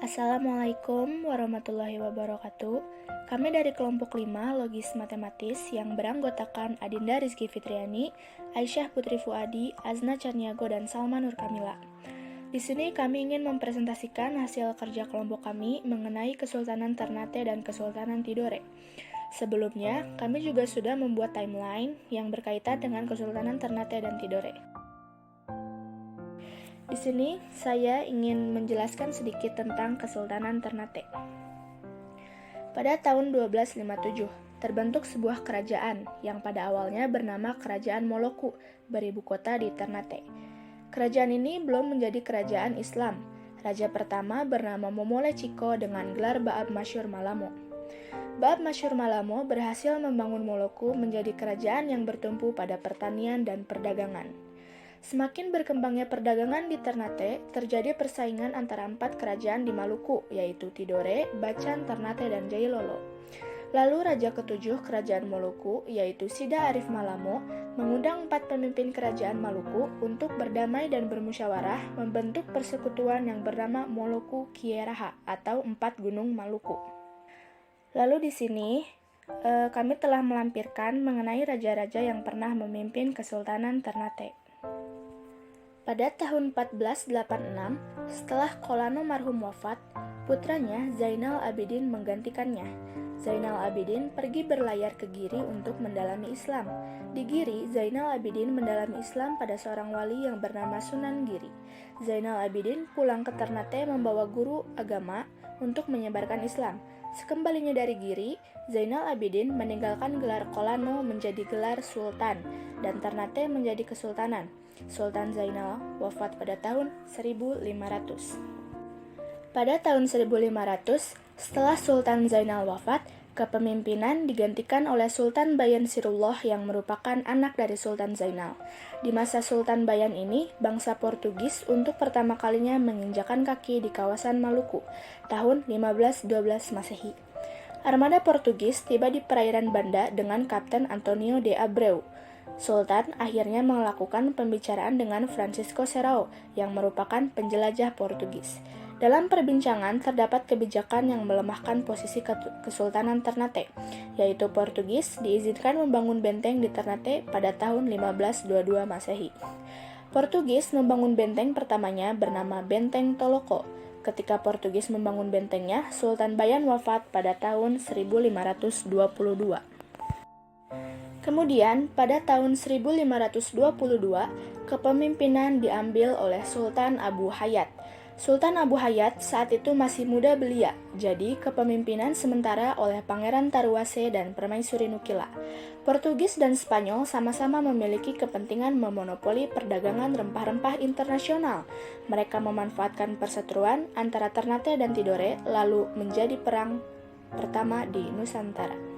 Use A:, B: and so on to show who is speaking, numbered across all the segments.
A: Assalamualaikum warahmatullahi wabarakatuh. Kami dari kelompok 5 Logis Matematis yang beranggotakan Adinda Rizky Fitriani, Aisyah Putri Fuadi, Azna Carniago, dan Salma Nur Kamila. Di sini kami ingin mempresentasikan hasil kerja kelompok kami mengenai Kesultanan Ternate dan Kesultanan Tidore. Sebelumnya, kami juga sudah membuat timeline yang berkaitan dengan Kesultanan Ternate dan Tidore. Di sini saya ingin menjelaskan sedikit tentang Kesultanan Ternate. Pada tahun 1257, terbentuk sebuah kerajaan yang pada awalnya bernama Kerajaan Moloku, beribu kota di Ternate. Kerajaan ini belum menjadi kerajaan Islam. Raja pertama bernama Momole Chiko dengan gelar Ba'ab Masyur Malamo. Ba'ab Masyur Malamo berhasil membangun Moloku menjadi kerajaan yang bertumpu pada pertanian dan perdagangan. Semakin berkembangnya perdagangan di Ternate, terjadi persaingan antara 4 kerajaan di Maluku, yaitu Tidore, Bacan, Ternate, dan Jailolo. Lalu Raja ketujuh Kerajaan Moluku, yaitu Sida Arif Malamo, mengundang 4 pemimpin Kerajaan Maluku untuk berdamai dan bermusyawarah membentuk persekutuan yang bernama Moluku Kieraha atau 4 Gunung Maluku. Lalu di sini kami telah melampirkan mengenai raja-raja yang pernah memimpin Kesultanan Ternate. Pada tahun 1486, setelah Kolano marhum wafat, putranya Zainal Abidin menggantikannya. Zainal Abidin pergi berlayar ke Giri untuk mendalami Islam. Di Giri, Zainal Abidin mendalami Islam pada seorang wali yang bernama Sunan Giri. Zainal Abidin pulang ke Ternate membawa guru agama untuk menyebarkan Islam. Sekembalinya dari Giri, Zainal Abidin meninggalkan gelar Kolano menjadi gelar Sultan, dan Ternate menjadi Kesultanan. Sultan Zainal wafat pada tahun 1500. Pada tahun 1500, setelah Sultan Zainal wafat, kepemimpinan digantikan oleh Sultan Bayan Sirullah yang merupakan anak dari Sultan Zainal. Di masa Sultan Bayan ini, bangsa Portugis untuk pertama kalinya menginjakan kaki di kawasan Maluku, tahun 1512 Masehi. Armada Portugis tiba di perairan Banda dengan Kapten Antonio de Abreu. Sultan akhirnya melakukan pembicaraan dengan Francisco Serrao yang merupakan penjelajah Portugis. Dalam perbincangan terdapat kebijakan yang melemahkan posisi Kesultanan Ternate, yaitu Portugis diizinkan membangun benteng di Ternate pada tahun 1522 Masehi. Portugis membangun benteng pertamanya bernama Benteng Toloko. Ketika Portugis membangun bentengnya, Sultan Bayan wafat pada tahun 1522. Kemudian, pada tahun 1522, kepemimpinan diambil oleh Sultan Abu Hayat. Sultan Abu Hayat saat itu masih muda belia, jadi kepemimpinan sementara oleh Pangeran Taruwase dan Permaisuri Nukila. Portugis dan Spanyol sama-sama memiliki kepentingan memonopoli perdagangan rempah-rempah internasional. Mereka memanfaatkan perseteruan antara Ternate dan Tidore, lalu menjadi perang pertama di Nusantara.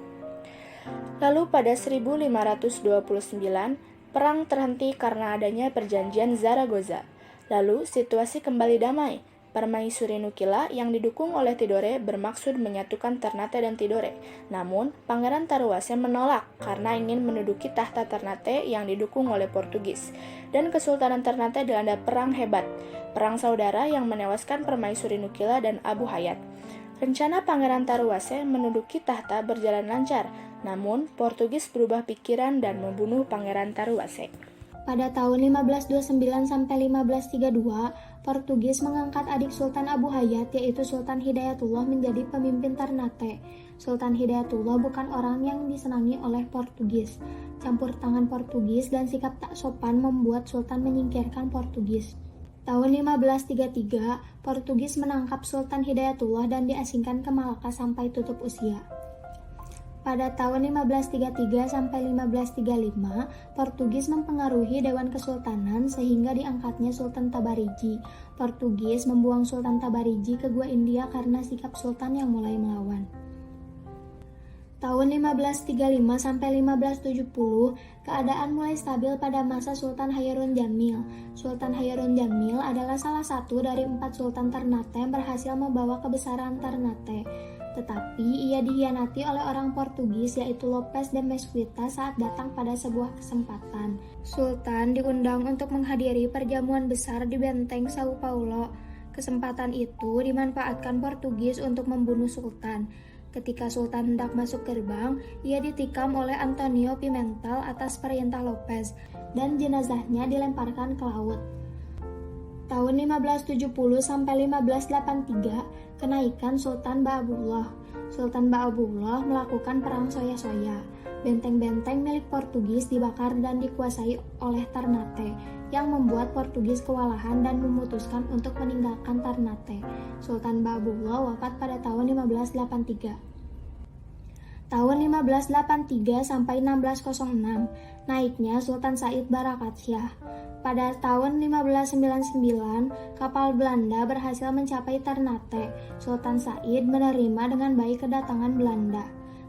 A: Lalu pada 1529, perang terhenti karena adanya perjanjian Zaragoza. Lalu situasi kembali damai. Permaisuri Nukila yang didukung oleh Tidore bermaksud menyatukan Ternate dan Tidore. Namun, Pangeran Taruwase menolak karena ingin menduduki tahta Ternate yang didukung oleh Portugis. Dan Kesultanan Ternate dilanda perang hebat, perang saudara yang menewaskan Permaisuri Nukila dan Abu Hayat. Rencana Pangeran Taruwase menduduki tahta berjalan lancar, namun Portugis berubah pikiran dan membunuh Pangeran Taruwase.
B: Pada tahun 1529 sampai 1532, Portugis mengangkat adik Sultan Abu Hayat yaitu Sultan Hidayatullah menjadi pemimpin Ternate. Sultan Hidayatullah bukan orang yang disenangi oleh Portugis. Campur tangan Portugis dan sikap tak sopan membuat Sultan menyingkirkan Portugis. Tahun 1533, Portugis menangkap Sultan Hidayatullah dan diasingkan ke Malaka sampai tutup usia. Pada tahun 1533 sampai 1535, Portugis mempengaruhi Dewan Kesultanan sehingga diangkatnya Sultan Tabarigi. Portugis membuang Sultan Tabarigi ke Gua India karena sikap Sultan yang mulai melawan. Tahun 1535 sampai 1570, keadaan mulai stabil pada masa Sultan Hairun Jamil. Sultan Hairun Jamil adalah salah satu dari 4 Sultan Ternate yang berhasil membawa kebesaran Ternate. Tetapi ia dikhianati oleh orang Portugis yaitu Lopes de Mesquita saat datang pada sebuah kesempatan. Sultan diundang untuk menghadiri perjamuan besar di Benteng Sao Paulo. Kesempatan itu dimanfaatkan Portugis untuk membunuh Sultan. Ketika Sultan hendak masuk gerbang, ia ditikam oleh Antonio Pimentel atas perintah Lopez, dan jenazahnya dilemparkan ke laut. Tahun 1570 sampai 1583, kenaikan Sultan Ba'abullah. Sultan Ba'abullah melakukan perang Soya-Soya. Benteng-benteng milik Portugis dibakar dan dikuasai oleh Ternate, yang membuat Portugis kewalahan dan memutuskan untuk meninggalkan Ternate. Sultan Ba'abullah wafat pada tahun 1583. Tahun 1583 sampai 1606, naiknya Sultan Said Barakatsya. Pada tahun 1599, kapal Belanda berhasil mencapai Ternate. Sultan Said menerima dengan baik kedatangan Belanda.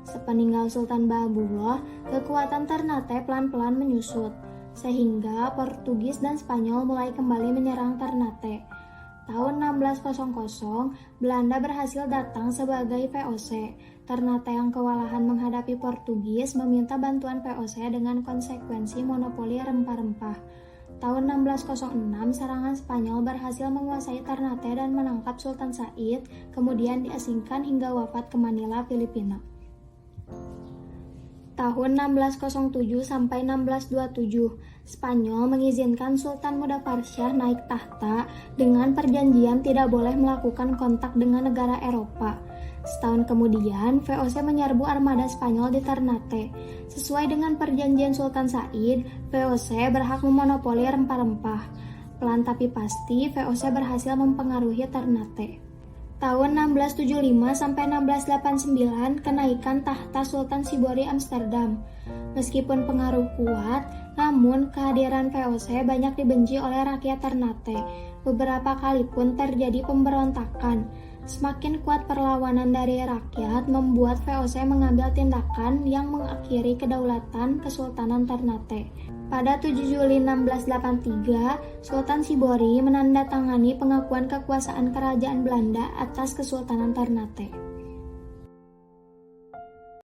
B: Sepeninggal Sultan Ba'abullah, kekuatan Ternate pelan-pelan menyusut, sehingga Portugis dan Spanyol mulai kembali menyerang Ternate. Tahun 1600, Belanda berhasil datang sebagai VOC. Ternate yang kewalahan menghadapi Portugis meminta bantuan VOC dengan konsekuensi monopoli rempah-rempah. Tahun 1606, serangan Spanyol berhasil menguasai Ternate dan menangkap Sultan Said, kemudian diasingkan hingga wafat ke Manila, Filipina. Tahun 1607 sampai 1627, Spanyol mengizinkan Sultan Mudafarsyah naik tahta dengan perjanjian tidak boleh melakukan kontak dengan negara Eropa. Setahun kemudian, VOC menyerbu armada Spanyol di Ternate. Sesuai dengan perjanjian Sultan Said, VOC berhak memonopoli rempah-rempah. Pelan tapi pasti, VOC berhasil mempengaruhi Ternate. Tahun 1675 sampai 1689, kenaikan tahta Sultan Sibori Amsterdam. Meskipun pengaruh kuat, namun kehadiran VOC banyak dibenci oleh rakyat Ternate. Beberapa kali pun terjadi pemberontakan. Semakin kuat perlawanan dari rakyat membuat VOC mengambil tindakan yang mengakhiri kedaulatan Kesultanan Ternate. Pada 7 Juli 1683, Sultan Sibori menandatangani pengakuan kekuasaan kerajaan Belanda atas Kesultanan Ternate.